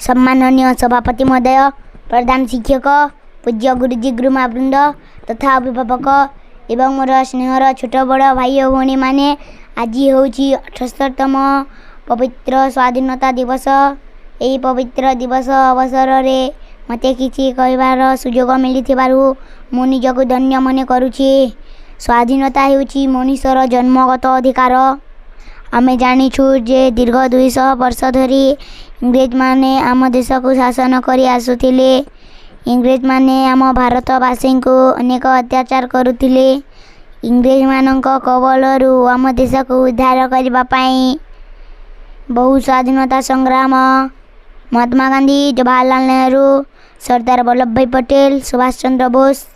सम्माननीय सभापति महोदय, प्रधान शिक्षक, पूज्य गुरुजी गुरुमावृंद तथा अभिभावक एवं मोर स्नेहर छोट बड़ भाई और भौणी मैंने आज हूँ 78तम पवित्र स्वाधीनता दिवस। यही पवित्र दिवस अवसर में मते किसी कहबार सुजोग मिली मु निजक धन्य मन करुछि। स्वाधीनता हेउछि मनुष्यर जन्मगत अधिकार। आमे जानिछु जे दीर्घ 200 वर्ष धरी इंग्रेज माने आम देश को शासन करी आसुथिले। इंग्रेज माने आम भारतवासी को अनेक अत्याचार करुथिले। इंग्रेज मानक कबलरू आम देश को उद्धार करबा पई बहु स्वाधीनता संग्राम महात्मा गांधी, जवाहरलाल नेहरू, सरदार वल्लभ भाई पटेल, सुभाष चंद्र बोस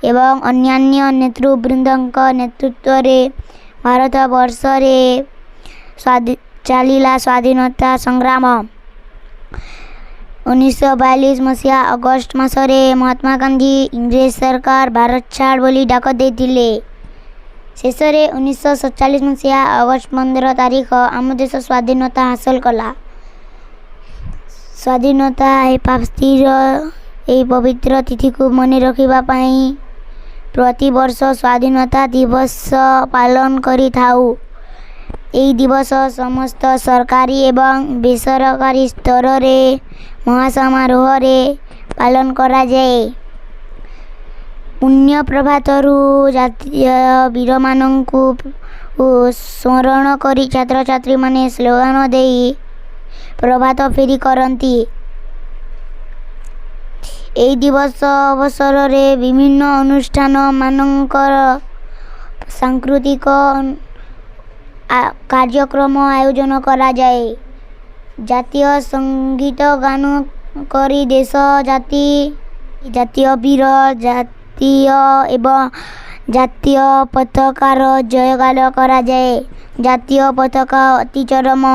एवं अन्यान्य नेतृवृंदक नेतृत्व रे भारत वर्ष रे चलिला स्वाधीनता संग्राम। 1942 मसीहा अगस्ट मासरे महात्मा गांधी इंग्रेज सरकार भारत छाड़ बोली डाक देथिले। शेष में 1947 मसीहा अगस्ट 15 तारीख आम देश स्वाधीनता हासिल कला। स्वाधीनता प्राप्तिर यही पवित्र तिथि को मन रखिबा पई प्रति वर्ष स्वाधीनता दिवस पालन करि थाउ। यही दिवस समस्त सरकारी एवं बेसरकारी स्तर रे महासमारोह रे पालन करा जाए। पुण्य प्रभातरू जातीय वीर मानंकु स्मरण करी छात्र छात्री माने स्लोगान देई प्रभात फेरी करती। यही दिवस अवसर रे विभिन्न अनुष्ठान मानकर सांस्कृतिक कार्यक्रम आयोजन करा जाए। जातीय संगीत गान करी देश जाति जातीय वीर जातीय एवं जातीय पताकार जयगान करा जाए। जातीय पताका अति चरम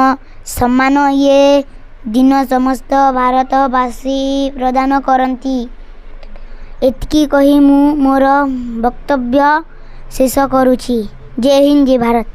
सम्मान ये दिन समस्त भारतवासी प्रदान करती। एतकी कही मु मोर वक्तव्य शेष करुछि। जय हिंद, जय भारत।